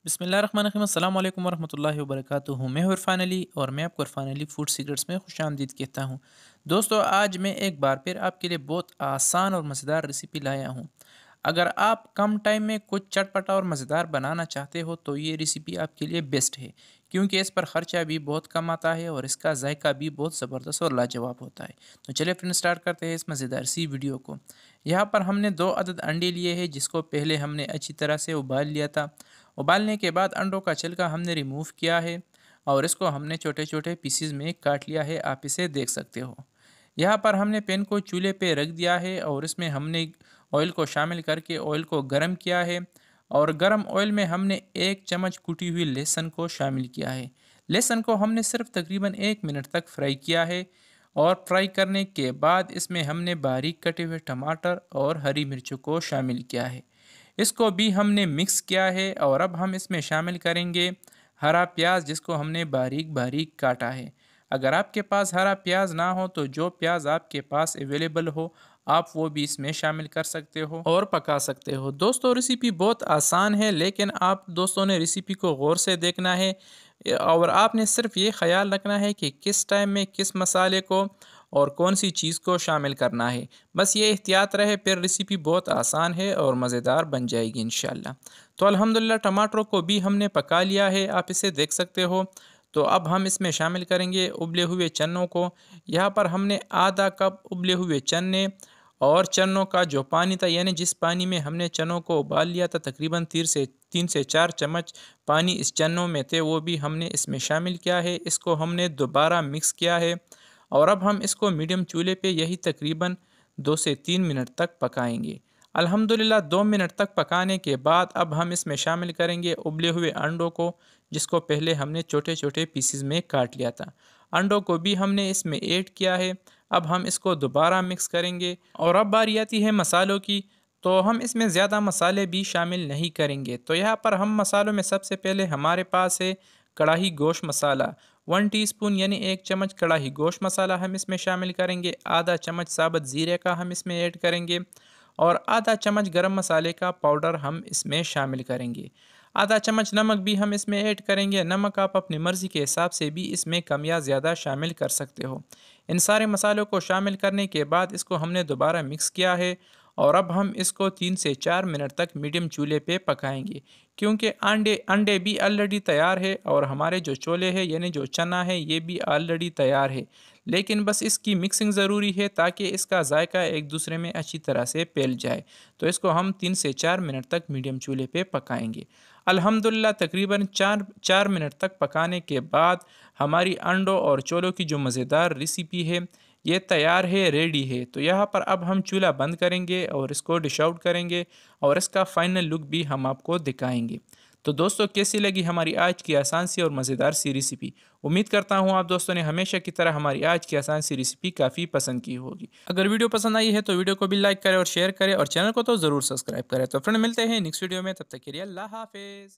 बिस्मिल्लाहिर्रहमानिर्रहीम अस्सलाम वालेकुम वरहमतुल्लाहि वबरकातुहू। मैं हूँ इरफान अली और मैं आपको इरफान अली फूड सीक्रेट्स में खुशामदीद कहता हूँ। दोस्तों, आज मैं एक बार फिर आपके लिए बहुत आसान और मज़ेदार रेसिपी लाया हूँ। अगर आप कम टाइम में कुछ चटपटा और मज़ेदार बनाना चाहते हो तो ये रेसिपी आपके लिए बेस्ट है, क्योंकि इस पर ख़र्चा भी बहुत कम आता है और इसका जायका भी बहुत ज़बरदस्त और लाजवाब होता है। तो चलिए फ्रेंड, स्टार्ट करते हैं इस मज़ेदार सी वीडियो को। यहाँ पर हमने 2 अदद अंडे लिए हैं, जिसको पहले हमने अच्छी तरह से उबाल लिया था। उबालने के बाद अंडों का छिलका हमने रिमूव किया है और इसको हमने छोटे छोटे पीसीज में काट लिया है, आप इसे देख सकते हो। यहाँ पर हमने पैन को चूल्हे पे रख दिया है और इसमें हमने ऑयल को शामिल करके ऑयल को गर्म किया है। और गर्म ऑयल में हमने 1 चम्मच कुटी हुई लहसुन को शामिल किया है। लहसुन को हमने सिर्फ तकरीबन 1 मिनट तक फ्राई किया है। और फ्राई करने के बाद इसमें हमने बारीक कटे हुए टमाटर और हरी मिर्चों को शामिल किया है। इसको भी हमने मिक्स किया है और अब हम इसमें शामिल करेंगे हरा प्याज, जिसको हमने बारीक बारीक काटा है। अगर आपके पास हरा प्याज ना हो तो जो प्याज आपके पास अवेलेबल हो, आप वो भी इसमें शामिल कर सकते हो और पका सकते हो। दोस्तों, रेसिपी बहुत आसान है, लेकिन आप दोस्तों ने रेसिपी को गौर से देखना है और आपने सिर्फ ये ख्याल रखना है कि किस टाइम में किस मसाले को और कौन सी चीज़ को शामिल करना है। बस ये एहतियात रहे, फिर रेसिपी बहुत आसान है और मज़ेदार बन जाएगी इंशाल्लाह। तो अल्हम्दुलिल्लाह टमाटरों को भी हमने पका लिया है, आप इसे देख सकते हो। तो अब हम इसमें शामिल करेंगे उबले हुए चनों को। यहाँ पर हमने आधा कप उबले हुए चने और चनों का जो पानी था, यानी जिस पानी में हमने चनों को उबाल लिया था, तकरीबन 3 से 4 चम्मच पानी इस चनों में थे, वो भी हमने इसमें शामिल किया है। इसको हमने दोबारा मिक्स किया है और अब हम इसको मीडियम चूल्हे पे यही तकरीबन 2 से 3 मिनट तक पकाएंगे। अल्हम्दुलिल्लाह 2 मिनट तक पकाने के बाद अब हम इसमें शामिल करेंगे उबले हुए अंडों को, जिसको पहले हमने छोटे छोटे पीसेस में काट लिया था। अंडों को भी हमने इसमें ऐड किया है। अब हम इसको दोबारा मिक्स करेंगे और अब बारी आती है मसालों की। तो हम इसमें ज़्यादा मसाले भी शामिल नहीं करेंगे। तो यहाँ पर हम मसालों में सबसे पहले हमारे पास है कढ़ाई गोश्त मसाला। 1 टीस्पून यानी 1 चम्मच कढ़ाई गोश्त मसाला हम इसमें शामिल करेंगे। आधा चम्मच साबुत ज़ीरे का हम इसमें ऐड करेंगे और आधा चम्मच गरम मसाले का पाउडर हम इसमें शामिल करेंगे। आधा चम्मच नमक भी हम इसमें ऐड करेंगे। नमक आप अपनी मर्ज़ी के हिसाब से भी इसमें कम या ज़्यादा शामिल कर सकते हो। इन सारे मसालों को शामिल करने के बाद इसको हमने दोबारा मिक्स किया है और अब हम इसको 3 से 4 मिनट तक मीडियम चूल्हे पे पकाएंगे, क्योंकि अंडे अंडे भी ऑलरेडी तैयार है और हमारे जो छोले हैं यानी जो चना है ये भी ऑलरेडी तैयार है। लेकिन बस इसकी मिक्सिंग ज़रूरी है ताकि इसका जायका एक दूसरे में अच्छी तरह से फैल जाए। तो इसको हम 3 से 4 मिनट तक मीडियम चूल्हे पे पकाएंगे। अल्हम्दुलिल्लाह तकरीबन 4 मिनट तक पकाने के बाद हमारी अंडों और छोलों की जो मज़ेदार रेसिपी है ये तैयार है, रेडी है। तो यहाँ पर अब हम चूल्हा बंद करेंगे और इसको डिश आउट करेंगे और इसका फाइनल लुक भी हम आपको दिखाएंगे। तो दोस्तों, कैसी लगी हमारी आज की आसान सी और मज़ेदार सी रेसिपी? उम्मीद करता हूँ आप दोस्तों ने हमेशा की तरह हमारी आज की आसान सी रेसिपी काफ़ी पसंद की होगी। अगर वीडियो पसंद आई है तो वीडियो को भी लाइक करें और शेयर करें और चैनल को तो ज़रूर सब्सक्राइब करें। तो फ्रेंड, मिलते हैं नेक्स्ट वीडियो में, तब तक के लिए अल्लाह हाफिज़।